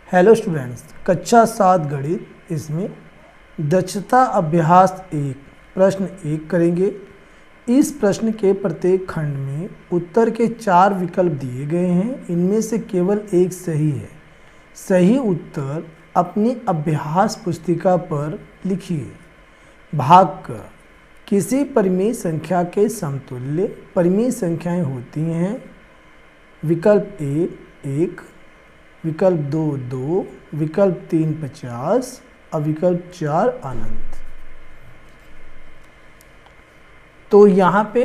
Hello students, कक्षा 7 गणित इसमें दक्षता अभ्यास 1 प्रश्न 1 करेंगे। इस प्रश्न के प्रत्येक खंड में उत्तर के 4 विकल्प दिए गए हैं। इनमें से केवल एक सही है। सही उत्तर अपनी अभ्यास पुस्तिका पर लिखिए। भाग क, किसी परिमेय संख्या के समतुल्य परिमेय संख्याएं होती हैं। विकल्प ए 1, विकल्प 2 2, विकल्प 3 50 और विकल्प 4 अनंत। तो यहाँ पे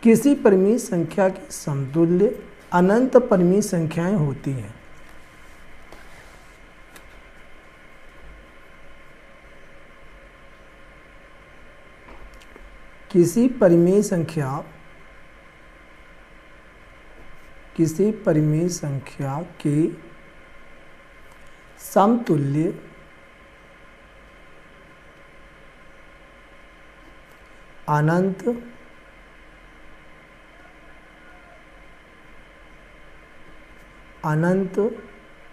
किसी परिमेय संख्या के समतुल्य अनंत परिमेय संख्याएं होती हैं। किसी परिमेय संख्या के समतुल्य अनंत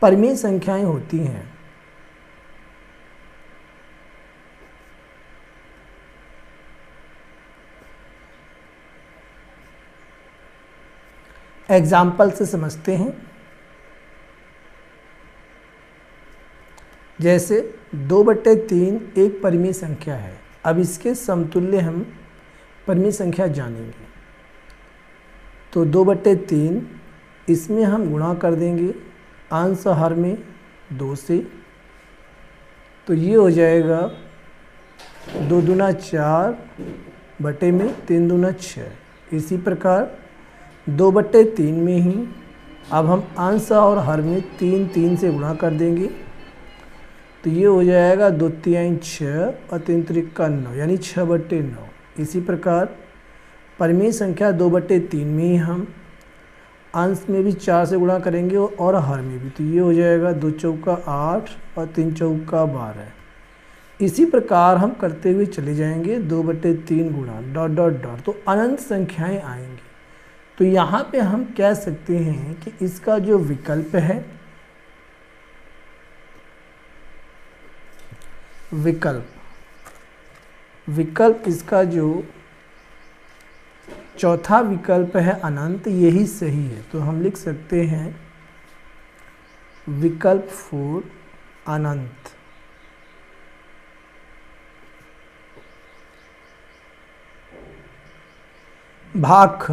परिमेय संख्याएं होती हैं। एग्जाम्पल से समझते हैं। जैसे 2/3 एक परिमेय संख्या है। अब इसके समतुल्य हम परिमेय संख्या जानेंगे। तो 2/3 इसमें हम गुणा कर देंगे अंश हर में 2 से। तो ये हो जाएगा 2 दूना 4 बटे में 3 दूना 6। इसी प्रकार 2/3 में ही अब हम अंश और हर में 3 से गुणा कर देंगे। तो ये हो जाएगा 2 3 6 और 3 3 9 यानी 6/9। इसी प्रकार परिमेय संख्या 2/3 में ही हम अंश में भी 4 से गुणा करेंगे और हर में भी। तो ये हो जाएगा 2 चौका 8 और 3 चौका 12। इसी प्रकार हम करते हुए चले जाएंगे 2/3 गुणा ... तो अनंत संख्याएं आएंगी। तो यहाँ पे हम कह सकते हैं कि इसका जो विकल्प है, विकल्प इसका जो चौथा विकल्प है अनंत, यही सही है। तो हम लिख सकते हैं विकल्प 4 अनंत। भाग ख,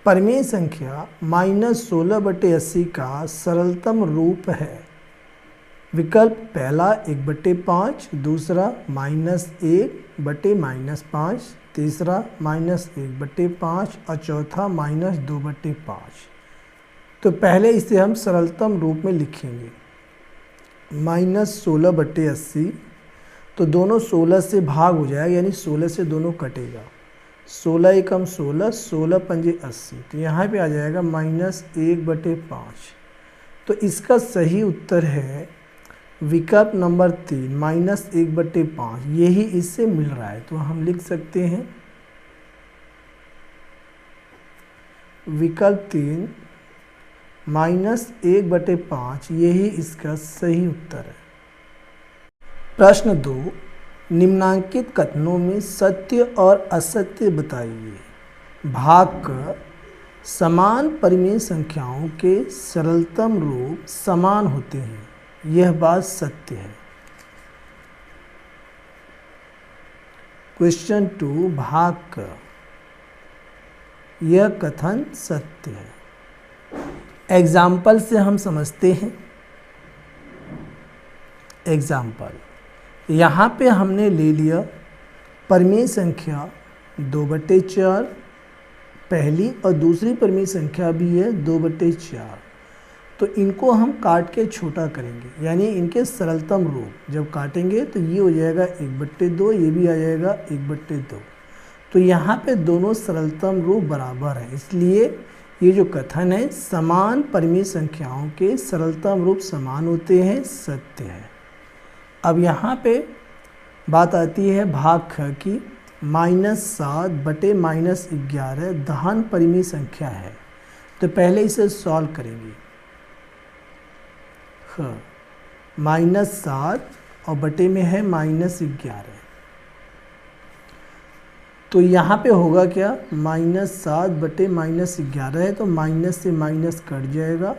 परिमेय संख्या -16/80 का सरलतम रूप है। विकल्प पहला 1/5, दूसरा -1/-5, तीसरा -1/5 और चौथा -2/5। तो पहले इसे हम सरलतम रूप में लिखेंगे। -16/80 तो दोनों 16 से भाग हो जाएगा, यानी 16 से दोनों कटेगा। 16 एकम 16, 16 पंजे 80। तो यहाँ पे आ जाएगा -1/5। तो इसका सही उत्तर है विकल्प नंबर 3 -1/5। यही इससे मिल रहा है। तो हम लिख सकते हैं विकल्प 3 -1/5 यही इसका सही उत्तर है। प्रश्न 2, निम्नांकित कथनों में सत्य और असत्य बताइए। भाग क, समान परिमेय संख्याओं के सरलतम रूप समान होते हैं, यह बात सत्य है। क्वेश्चन 2, भाग क, यह कथन सत्य है। एग्जाम्पल से हम समझते हैं। एग्जाम्पल, यहाँ पे हमने ले लिया परिमेय संख्या 2/4, पहली और दूसरी परिमेय संख्या भी है 2/4। तो इनको हम काट के छोटा करेंगे, यानी इनके सरलतम रूप जब काटेंगे तो ये हो जाएगा 1/2, ये भी आ जाएगा 1/2। तो यहाँ पे दोनों सरलतम रूप बराबर है, इसलिए ये जो कथन है समान परिमेय संख्याओं के सरलतम रूप समान होते हैं, सत्य है। अब यहाँ पे बात आती है भाग ख की। -7/-11 दहन परिमेय संख्या है। तो पहले इसे सॉल्व करेंगे। -7 और बटे में है -11। तो यहाँ पे होगा क्या, -7 बटे -11 है तो माइनस से माइनस कट जाएगा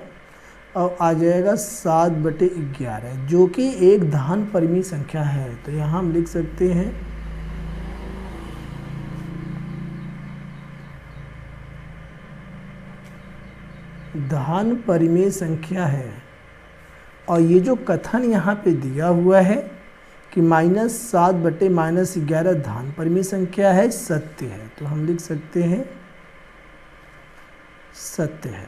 और आ जाएगा 7 बटे 11, जो कि एक धन परिमेय संख्या है। तो यहाँ हम लिख सकते हैं धन परिमेय संख्या है। और ये जो कथन यहाँ पे दिया हुआ है कि -7 बटे -11 धन परिमेय संख्या है, सत्य है। तो हम लिख सकते हैं सत्य है।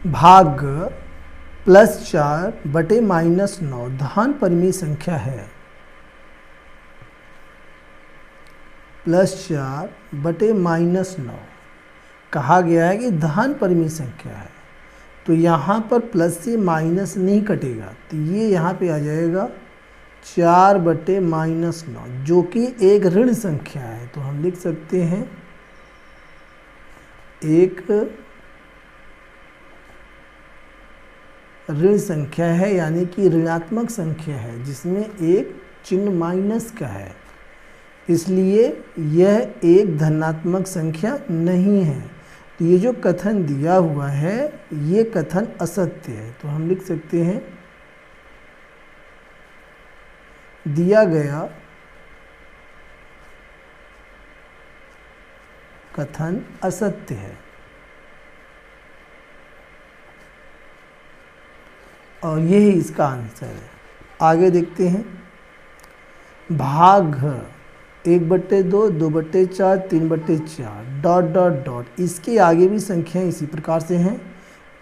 भाग +4 बटे -9 धन परिमेय संख्या है। +4 बटे -9 कहा गया है कि धन परिमेय संख्या है, तो यहाँ पर प्लस से माइनस नहीं कटेगा, तो ये यहाँ पे आ जाएगा 4 बटे -9, जो कि एक ऋण संख्या है। तो हम लिख सकते हैं एक ऋण संख्या है, यानी कि ऋणात्मक संख्या है जिसमें एक चिन्ह माइनस का है, इसलिए यह एक धनात्मक संख्या नहीं है। तो ये जो कथन दिया हुआ है ये कथन असत्य है। तो हम लिख सकते हैं दिया गया कथन असत्य है। और यही इसका आंसर है। आगे देखते हैं। भाग 1/2, 2/4, 3/4 डॉट डॉट डॉट। इसके आगे भी संख्याएं इसी प्रकार से हैं।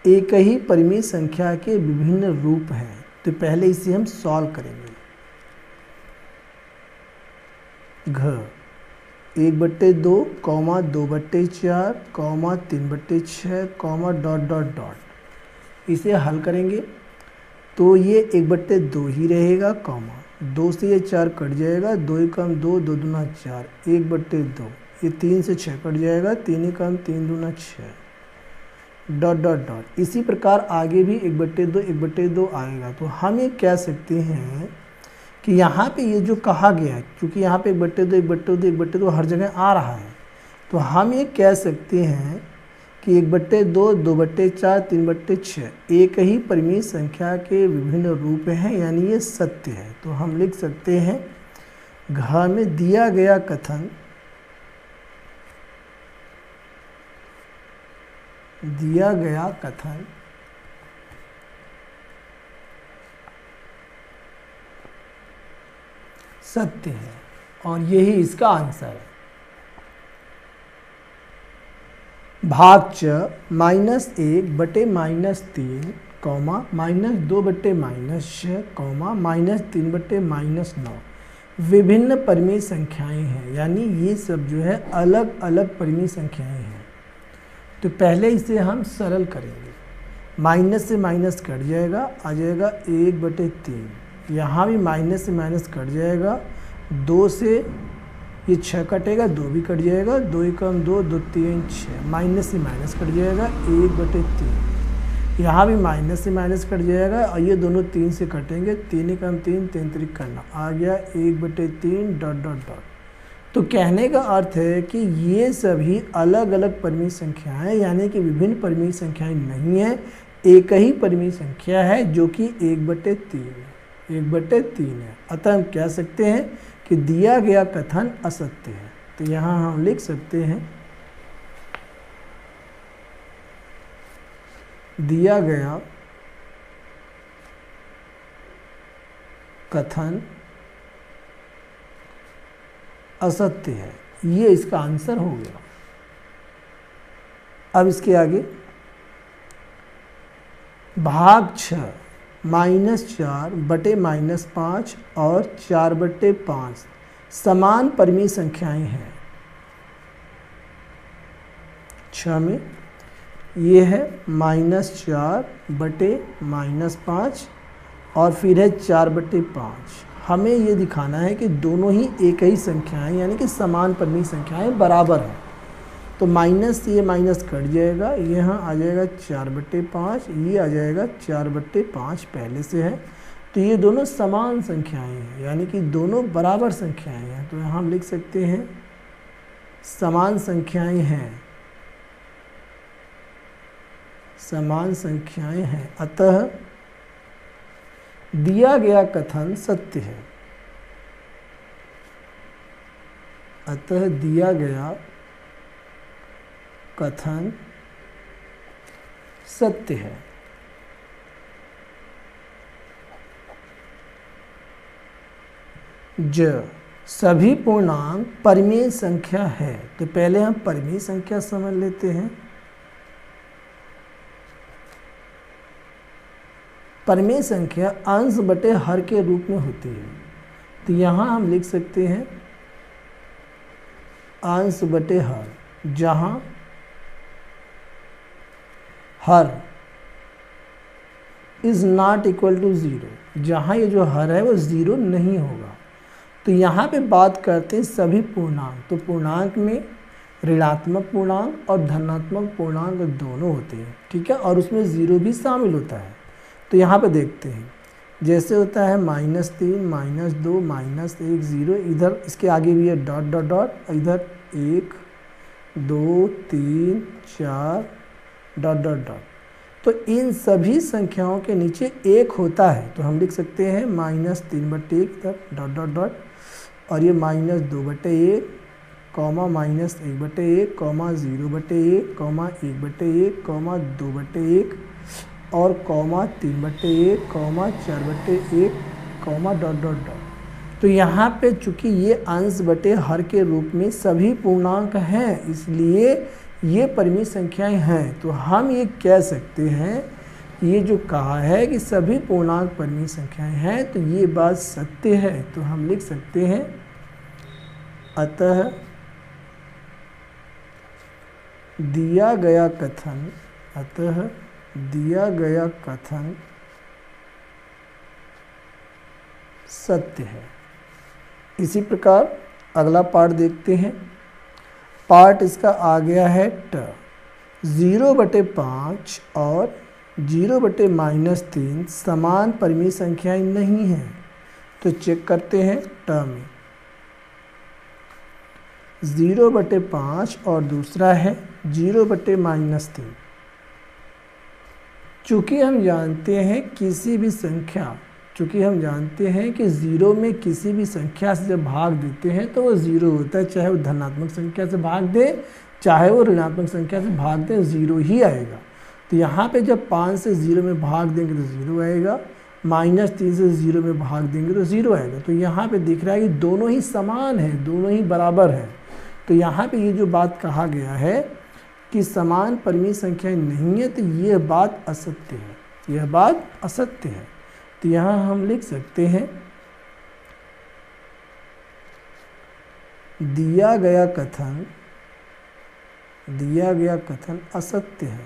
एक ही परिमेय संख्या के विभिन्न रूप हैं। तो पहले इसे हम सॉल्व करेंगे। घ 1/2, 2/4, 3/6, डॉट डॉट डॉट। इसे हल करेंगे तो ये 1/2 ही रहेगा, 2 से ये 4 कट जाएगा, 2 एकम 2, 2 दूना 4, 1/2। ये 3 से 6 कट जाएगा, 3 एकम 3 दूना 6, डॉट डॉट डॉट। इसी प्रकार आगे भी 1/2, 1/2 आएगा। तो हम ये कह सकते हैं कि यहाँ पे ये जो कहा गया है, क्योंकि यहाँ पे 1/2, 1/2, 1/2 हर जगह आ रहा है, तो हम ये कह सकते हैं कि 1/2, 2/4, 3/6 एक ही परिमेय संख्या के विभिन्न रूप हैं, यानी ये सत्य है। तो हम लिख सकते हैं घ में दिया गया कथन सत्य है और यही इसका आंसर है। भाग च -1 बटे -3, -2 बटे -6, -3 बटे -9 विभिन्न परिमेय संख्याएं हैं, यानी ये सब जो है अलग अलग परिमेय संख्याएं हैं। तो पहले इसे हम सरल करेंगे। माइनस से माइनस कट जाएगा, आ जाएगा 1/3। यहाँ भी माइनस से माइनस कट जाएगा, 2 से ये 6 कटेगा, 2 भी कट जाएगा, 2 एकम 2, 2 3 6, माइनस से माइनस कट जाएगा 1/3। यहाँ भी माइनस से माइनस कट जाएगा और ये दोनों 3 से कटेंगे, 3 एकम 3, 3 त्रिक करना, आ गया 1/3 डॉट डॉट डॉट। तो कहने का अर्थ है कि ये सभी अलग अलग परिमेय संख्याएं, यानी कि विभिन्न परिमेय संख्याएं नहीं है, एक ही परिमेय संख्या है जो कि 1/3 है, 1/3 है। अतः हम कह सकते हैं कि दिया गया कथन असत्य है। तो यहाँ हम लिख सकते हैं दिया गया कथन असत्य है, ये इसका आंसर हो गया। अब इसके आगे भाग 6 -4 बटे -5 और 4/5 समान परिमेय संख्याएं हैं। 6 में ये है -4 बटे -5 और फिर है 4/5। हमें ये दिखाना है कि दोनों ही एक ही संख्याएं, यानी कि समान परिमेय संख्याएं बराबर हैं। तो माइनस से ये माइनस कट जाएगा, यहाँ आ जाएगा 4/5, ये आ जाएगा 4/5 पहले से है। तो ये दोनों समान संख्याएं हैं, यानी कि दोनों बराबर संख्याएं हैं। तो यहाँ हम लिख सकते हैं समान संख्याएं हैं, समान संख्याएं हैं, अतः दिया गया कथन सत्य है। अतः दिया गया कथन सत्य है। ज सभी पूर्णांक परिमेय संख्या है। तो पहले हम परिमेय संख्या समझ लेते हैं। परिमेय संख्या अंश बटे हर के रूप में होती है। तो यहाँ हम लिख सकते हैं अंश बटे हर, जहाँ हर इज नॉट इक्वल टू 0, जहाँ ये जो हर है वो 0 नहीं होगा। तो यहाँ पे बात करते हैं सभी पूर्णांक। तो पूर्णांक में ऋणात्मक पूर्णांक और धनात्मक पूर्णांक दोनों होते हैं, ठीक है, और उसमें 0 भी शामिल होता है। तो यहाँ पे देखते हैं, जैसे होता है -3, -2, -1, 0, इधर इसके आगे भी है डॉट डॉट डॉट, इधर 1 2 3 4 डॉट डॉट डॉट। तो इन सभी संख्याओं के नीचे 1 होता है। तो हम लिख सकते हैं -3/1 इधर डॉट डॉट डॉट, और ये -2/1, -1/1, -0/1, 1/1, 2/1 और 3/1, 4/1, डॉट डॉट डॉट। तो यहाँ पे चूंकि ये अंश बटे हर के रूप में सभी पूर्णांक हैं, इसलिए ये परिमेय संख्याएं हैं। तो हम ये कह सकते हैं, ये जो कहा है कि सभी पूर्णांक परिमेय संख्याएं हैं, तो ये बात सत्य है। तो हम लिख सकते हैं अतः दिया गया कथन, अतः दिया गया कथन सत्य है। इसी प्रकार अगला पार्ट देखते हैं। पार्ट इसका आ गया है ट। 0/5 और 0/-3 समान परिमेय संख्याएं नहीं हैं। तो चेक करते हैं ट में 0/5 और दूसरा है 0/-3। चूँकि हम जानते हैं किसी भी संख्या, चूँकि हम जानते हैं कि 0 में किसी भी संख्या से जब भाग देते हैं तो वो 0 होता है, चाहे वो धनात्मक संख्या से भाग दे चाहे वो ऋणात्मक संख्या से भाग दे, 0 ही आएगा। तो यहाँ पे जब 5 से 0 में भाग देंगे तो 0 आएगा, -3 से 0 में भाग देंगे तो 0 आएगा। तो यहाँ पे दिख रहा है कि दोनों ही समान हैं, दोनों ही बराबर हैं। तो यहाँ पे ये जो बात कहा गया है कि समान परिमेय संख्याएं नहीं है, तो यह बात असत्य है, यह बात असत्य है। तो यहाँ हम लिख सकते हैं दिया गया कथन असत्य है,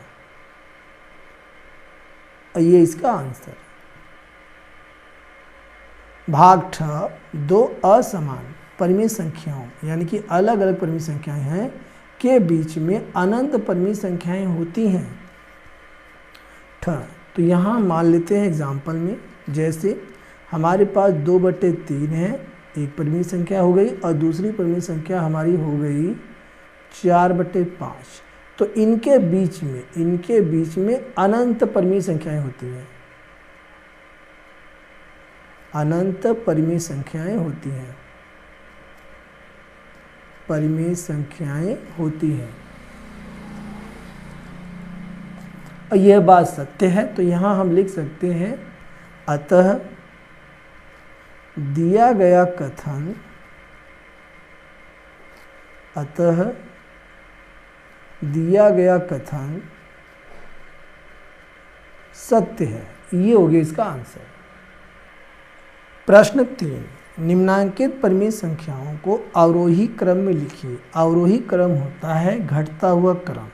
और ये इसका आंसर। भाग ठ, दो असमान परिमेय संख्याओं यानी कि अलग अलग परिमेय संख्याएं हैं के बीच में अनंत परिमेय संख्याएं होती हैं। ठ, तो यहाँ मान लेते हैं एग्जाम्पल में, जैसे हमारे पास 2/3 है, एक परिमेय संख्या हो गई, और दूसरी परिमेय संख्या हमारी हो गई 4/5। तो इनके बीच में अनंत परिमेय संख्याएं होती हैं, अनंत परिमेय संख्याएं होती हैं, परिमेय संख्याएं होती हैं, और यह बात सत्य है। तो यहाँ हम लिख सकते हैं अतः दिया गया कथन, अतः दिया गया कथन सत्य है। ये हो गया इसका आंसर। प्रश्न 3, निम्नांकित परिमेय संख्याओं को अवरोही क्रम में लिखिए। अवरोही क्रम होता है घटता हुआ क्रम।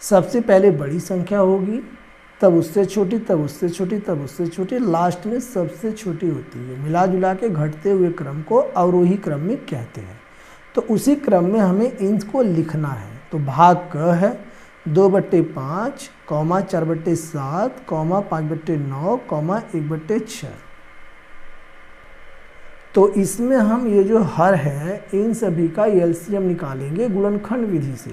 सबसे पहले बड़ी संख्या होगी, तब उससे छोटी, तब उससे छोटी, तब उससे छोटी, लास्ट में सबसे छोटी होती है। मिला जुला के घटते हुए क्रम को अवरोही क्रम में कहते हैं। तो उसी क्रम में हमें इनको लिखना है। तो भाग क है 2/5 कॉमा 4/7 कॉमा 5/9 कॉमा 1/6। तो इसमें हम ये जो हर है इन सभी का एलसीएम निकालेंगे गुणनखंड विधि से।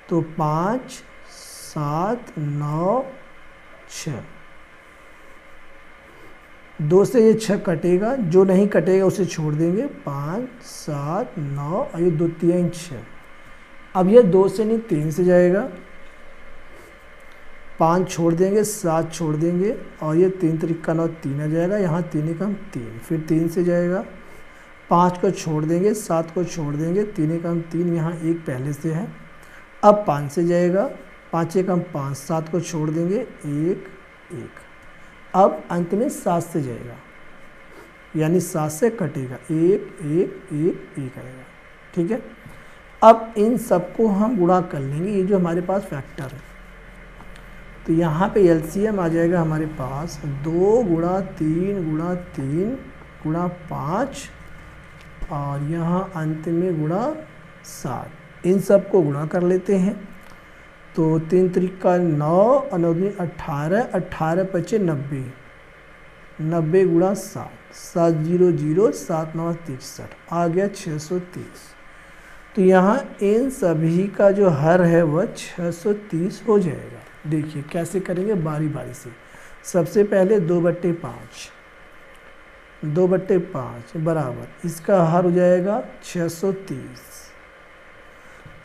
तो 5 7 9 6, 2 से ये 6 कटेगा, जो नहीं कटेगा उसे छोड़ देंगे। 5 7 9 और ये 2 3 6। अब ये 2 से नहीं 3 से जाएगा, 5 छोड़ देंगे, 7 छोड़ देंगे और ये 3 3 9 3 आ जाएगा, यहाँ 3 1 3, फिर 3 से जाएगा, 5 को छोड़ देंगे, 7 को छोड़ देंगे, 3 1 3, यहाँ 1 पहले से है। अब 5 से जाएगा, 5 1 5, 7 को छोड़ देंगे, 1 1। अब अंत में 7 से जाएगा, यानी 7 से कटेगा, 1 1 1 1 आएगा। ठीक है, अब इन सबको हम गुणा कर लेंगे, ये जो हमारे पास फैक्टर है। तो यहाँ पे एलसीएम आ जाएगा हमारे पास 2 गुणा 3 गुणा 3 गुणा 5 और यहाँ अंत में गुणा 7। इन सब को गुणा कर लेते हैं। तो 3 3 9 और 9 18, 18 5 90, 90 गुणा 7, 7 0 0, 7 9 63, आ गया 630। तो यहाँ इन सभी का जो हर है वह 630 हो जाएगा। देखिए कैसे करेंगे बारी बारी से। सबसे पहले 2/5, 2/5 बराबर इसका हर हो जाएगा 630।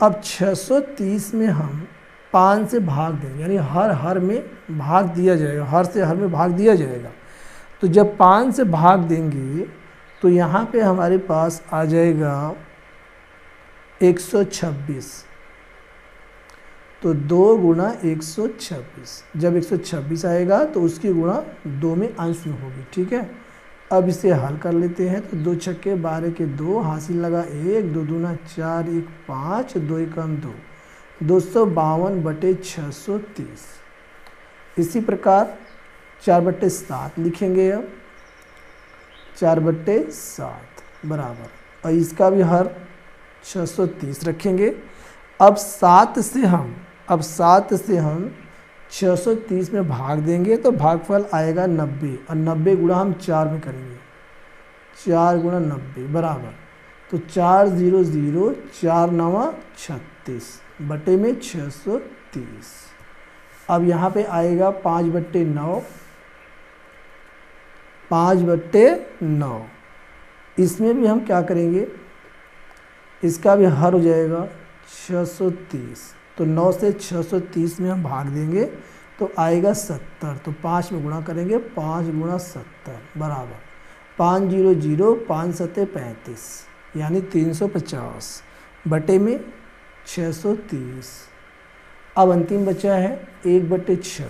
अब 630 में हम 5 से भाग देंगे, यानी हर में भाग दिया जाएगा, हर से हर में भाग दिया जाएगा। तो जब 5 से भाग देंगे तो यहाँ पे हमारे पास आ जाएगा 126। तो 2 गुणा 126, जब 126 आएगा तो उसकी गुणा 2 में अंश में होगी। ठीक है, अब इसे हल कर लेते हैं। तो 2 छक्के 12 के 2, हासिल लगा 1, 2 दूना 4, 1 5, 2 1 2, 252/630। इसी प्रकार 4/7 लिखेंगे। अब 4/7 बराबर, और इसका भी हर 630 रखेंगे। अब 7 से हम 630 में भाग देंगे तो भागफल आएगा 90, और 90 गुणा हम 4 में करेंगे, 4 गुणा 90 बराबर। तो 4 0 0, 4 9 36 बटे में 630। अब यहाँ पे आएगा 5/9, 5/9। इसमें भी हम क्या करेंगे, इसका भी हर हो जाएगा 630। तो 9 से 630 में हम भाग देंगे तो आएगा 70। तो 5 में गुणा करेंगे, 5 गुणा 70 बराबर 5 0 0, 5 7 35, यानी 350 बटे में 630। अब अंतिम बचा है 1/6,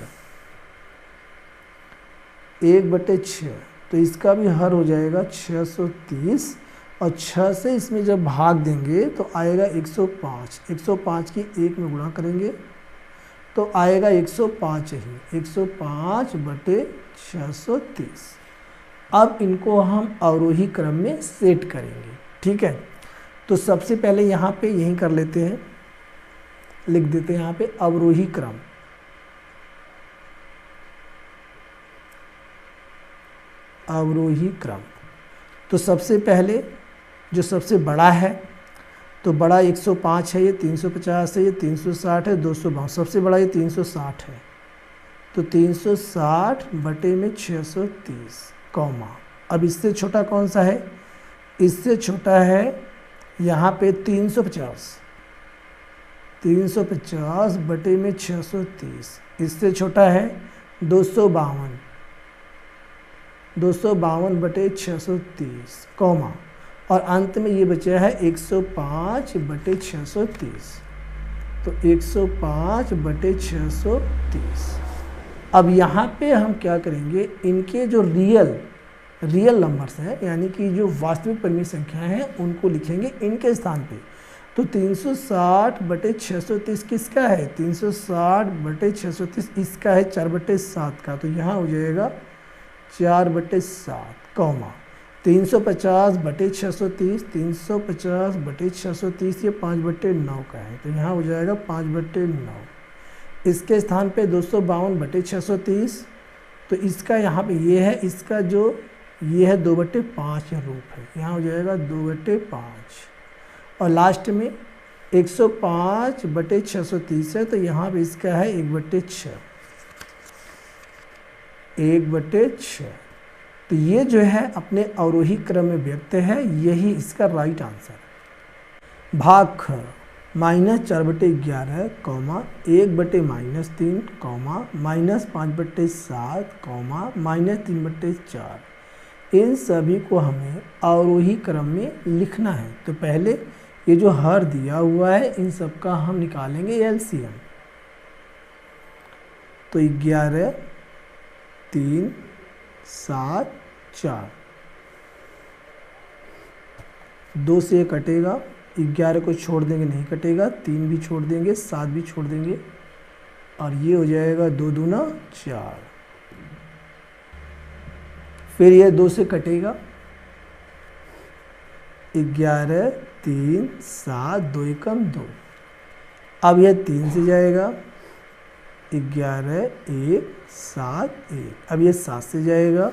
1/6। तो इसका भी हर हो जाएगा 630, और 6 से इसमें जब भाग देंगे तो आएगा 105। 105 की 1 में गुणा करेंगे तो आएगा 105 ही, 105/630। अब इनको हम अवरोही क्रम में सेट करेंगे। ठीक है, तो सबसे पहले यहाँ पे यही कर लेते हैं, लिख देते हैं यहाँ पे अवरोही क्रम। अवरोही क्रम। तो सबसे पहले जो सबसे बड़ा है, तो बड़ा 105 है, ये 350 है, ये 360 है, 252, सबसे बड़ा ये 360 है। तो 360 बटे में 630 कॉमा। अब इससे छोटा कौन सा है, इससे छोटा है यहाँ पे 350, 350 बटे में 630। इससे छोटा है 252, 252/630 कॉमा, और अंत में ये बचा है 105/630। तो 105/630। अब यहाँ पे हम क्या करेंगे, इनके जो रियल नंबर्स हैं, यानी कि जो वास्तविक परिमेय संख्याएं हैं, उनको लिखेंगे इनके स्थान पे। तो 360/630 किसका है, 360/630 इसका है 4/7 का। तो यहाँ हो जाएगा 4/7 कॉमा, 350 बटे 630, 350 बटे 630 ये 5/9 का है, तो यहाँ हो जाएगा 5/9। इसके स्थान पे 252 बटे 630, तो इसका यहाँ पे ये है, इसका जो ये है 2/5 रूप है, यहाँ हो जाएगा 2/5। और लास्ट में 105 बटे 630 है, तो यहाँ पे इसका है 1/6, 1/6। तो ये जो है अपने अवरोही क्रम में व्यक्त है, यही इसका राइट आंसर है। भाग ख -4/11, (1/-3), -5/7, -3/4, इन सभी को हमें अवरोही क्रम में लिखना है। तो पहले ये जो हर दिया हुआ है इन सब का हम निकालेंगे एलसीएम। तो 11, 3, 7, 4, 2 से कटेगा, 11 को छोड़ देंगे नहीं कटेगा, 3 भी छोड़ देंगे, 7 भी छोड़ देंगे, और ये हो जाएगा 2 दूना 4। फिर ये 2 से कटेगा, 11, 3, 7, 2 एकम 2। अब यह 3 से जाएगा, 11, 1, 7, 1। अब ये 7 से जाएगा,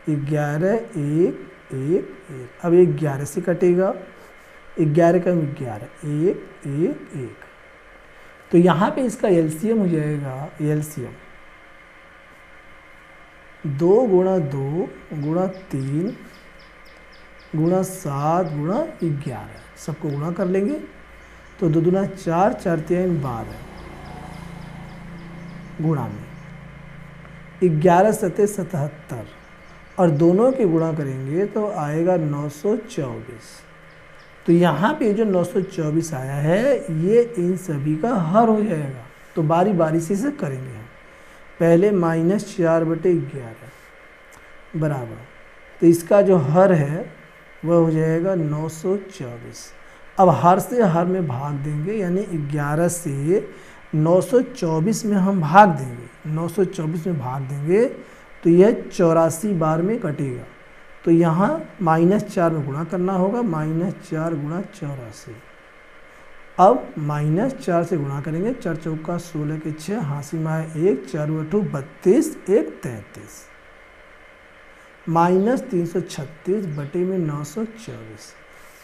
11, 1, 1, 1। अब ये 11 से कटेगा, 11 कम 11, 1, 1, 1। तो यहाँ पे इसका एलसीएम हो जाएगा, एलसीएम 2 गुणा 2 गुणा 3 गुणा 7 गुणा 11, सबको गुणा कर लेंगे। तो 2 दूना 4, 4 3 12, गुणा में 11 सते 77, और दोनों के गुणा करेंगे तो आएगा 924। तो यहाँ पे जो 924 आया है ये इन सभी का हर हो जाएगा। तो बारी बारी से इसे करेंगे हम। पहले -4/11 बराबर, तो इसका जो हर है वह हो जाएगा 924। अब हर से हर में भाग देंगे, यानी 11 से 924 में हम भाग देंगे, 924 में भाग देंगे तो यह 84 बार में कटेगा। तो यहाँ -4 में गुणा करना होगा, -4 गुणा 84। अब -4 से गुणा करेंगे, 4 चौका 16 के 6, हाँसी माए 1, 4 8 32, 1 33, -336 बटे में 924।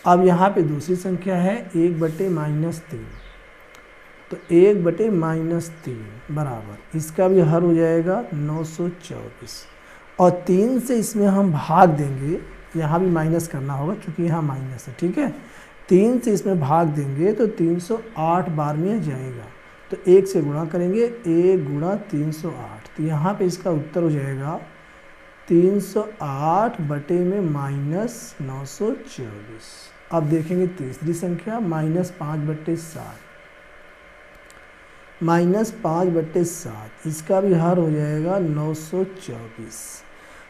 अब यहाँ पे दूसरी संख्या है 1/-3, तो 1/-3 बराबर, इसका भी हर हो जाएगा 924। और 3 से इसमें हम भाग देंगे, यहाँ भी माइनस करना होगा क्योंकि यहाँ माइनस है, ठीक है। 3 से इसमें भाग देंगे तो 308 बार में जाएगा। तो 1 से गुणा करेंगे, 1 गुणा 308, तो यहाँ पे इसका उत्तर हो जाएगा 308 बटे में -924। अब देखेंगे तीसरी संख्या -5/7, -5/7, इसका भी हर हो जाएगा 924।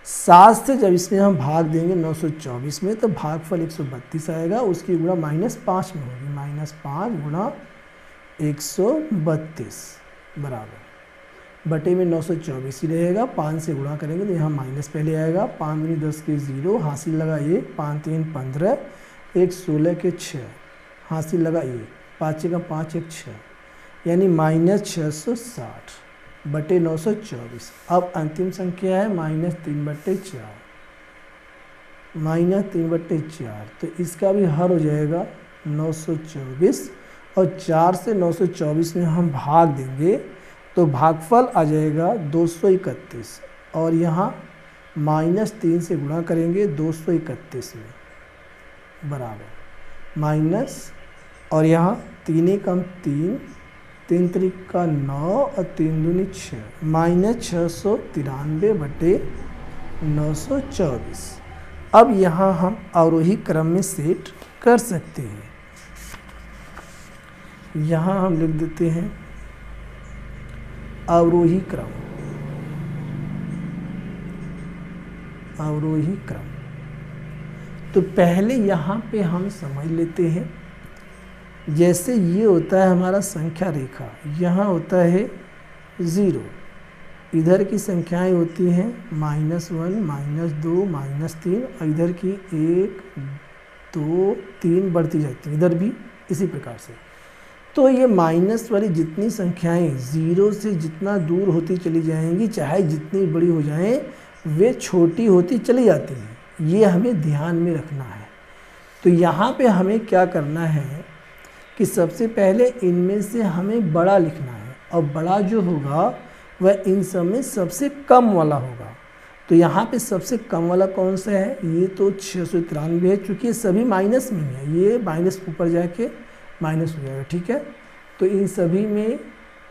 7 से जब इसमें हम भाग देंगे 924 में तो भागफल 132 आएगा, उसकी गुणा -5 में होगी, -5 गुणा 132 बराबर बटे में 924 ही रहेगा। 5 से गुणा करेंगे तो यहाँ माइनस पहले आएगा, 5 दूनी 10 के 0, हासिल लगा 1, 5 3 15, 1 16 के 6, हासिल लगा 1, 5 का 5 1 6, यानी -660 बटे 924। अब अंतिम संख्या है -3/4, -3/4, तो इसका भी हर हो जाएगा 924। और 4 से 924 में हम भाग देंगे तो भागफल आ जाएगा 231, और यहाँ -3 से गुणा करेंगे 231 में बराबर माइनस, और यहाँ 3 एकम 3, 3 त्रिका 9 और 3 दूनी 6, -693 बटे 924। अब यहाँ हम अवरोही क्रम में सेट कर सकते हैं। यहाँ हम लिख देते हैं अवरोही क्रम, अवरोही क्रम। तो पहले यहाँ पे हम समझ लेते हैं, जैसे ये होता है हमारा संख्या रेखा, यहाँ होता है 0, इधर की संख्याएं होती हैं -1, -2, -3 और इधर की 1, 2, 3 बढ़ती जाती हैं, इधर भी इसी प्रकार से। तो ये माइनस वाली जितनी संख्याएं ज़ीरो से जितना दूर होती चली जाएंगी, चाहे जितनी बड़ी हो जाएं, वे छोटी होती चली जाती हैं। ये हमें ध्यान में रखना है। तो यहाँ पे हमें क्या करना है कि सबसे पहले इनमें से हमें बड़ा लिखना है, और बड़ा जो होगा वह इन सब में सबसे कम वाला होगा। तो यहाँ पे सबसे कम वाला कौन सा है? ये तो 693 है, चूँकि ये सभी माइनस में है, ये माइनस ऊपर जाके माइनस हो जाएगा, ठीक है। तो इन सभी में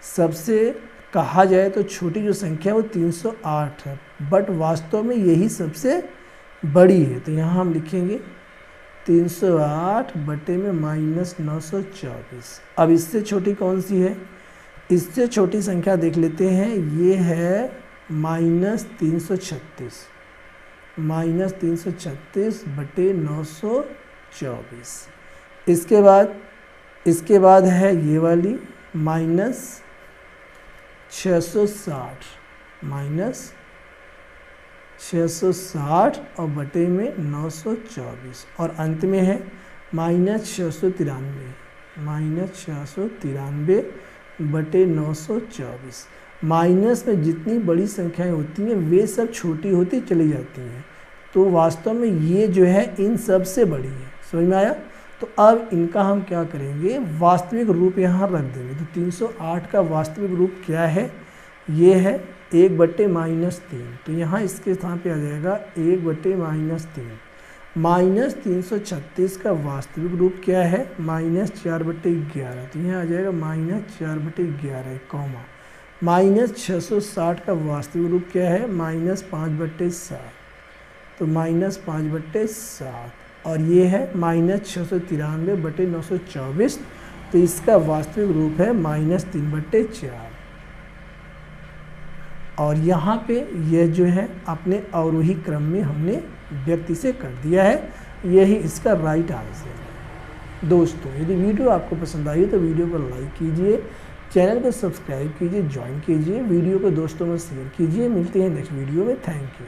सबसे कहा जाए तो छोटी जो संख्या है वो 308 है, बट वास्तव में यही सबसे बड़ी है। तो यहाँ हम लिखेंगे 308 बटे में -924। अब इससे छोटी कौन सी है? इससे छोटी संख्या देख लेते हैं, ये है -336, -336 बटे 924। इसके बाद है ये वाली -660, -660 और बटे में 924, और अंत में है -693, -693 बटे 924। माइनस में जितनी बड़ी संख्याएं होती हैं वे सब छोटी होती चली जाती हैं। तो वास्तव में ये जो है इन सब से बड़ी है। समझ में आया? तो अब इनका हम क्या करेंगे, वास्तविक रूप यहाँ रख देंगे। तो 308 का वास्तविक रूप क्या है? ये है 1 बटे -3। तो यहाँ इसके स्थान पे आ जाएगा 1 बटे -3। -336 का वास्तविक रूप क्या है? -4 बटे 11। तो यहाँ आ जाएगा -4 बटे 11, कॉमा। -660 का वास्तविक रूप क्या है? -5 बटे 7। तो -5 बटे 7, और ये है -693 बटे 924। तो इसका वास्तविक रूप है -3 बटे 4। और यहाँ पे यह जो है अपने अवरोही क्रम में हमने व्यक्ति से कर दिया है। यही इसका राइट आंसर है। दोस्तों, यदि वीडियो आपको पसंद आई तो वीडियो को लाइक कीजिए, चैनल को सब्सक्राइब कीजिए, ज्वाइन कीजिए, वीडियो को दोस्तों में शेयर कीजिए। मिलते हैं नेक्स्ट वीडियो में। Thank you.